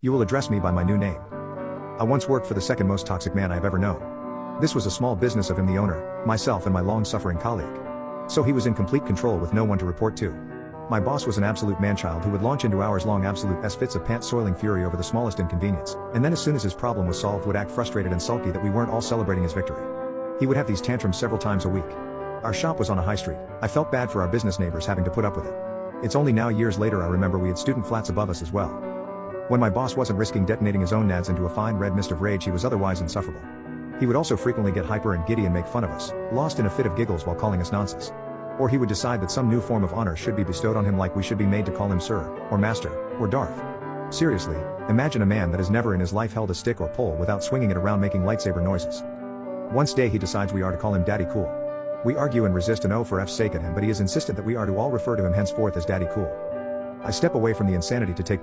You will address me by my new name. I once worked for the second most toxic man I have ever known. This was a small business of him, the owner, myself and my long-suffering colleague. So he was in complete control with no one to report to. My boss was an absolute manchild who would launch into hours-long absolute fits of pants-soiling fury over the smallest inconvenience, and then as soon as his problem was solved would act frustrated and sulky that we weren't all celebrating his victory. He would have these tantrums several times a week. Our shop was on a high street. I felt bad for our business neighbors having to put up with it. It's only now years later I remember we had student flats above us as well. When my boss wasn't risking detonating his own nads into a fine red mist of rage, he was otherwise insufferable. He would also frequently get hyper and giddy and make fun of us, lost in a fit of giggles while calling us nonsense. Or he would decide that some new form of honor should be bestowed on him, like we should be made to call him sir, or master, or Darth. Seriously, imagine a man that has never in his life held a stick or pole without swinging it around making lightsaber noises. Once day he decides we are to call him Daddy Cool. We argue and resist an oh for F's sake at him, but he is insistent that we are to all refer to him henceforth as Daddy Cool. I step away from the insanity to take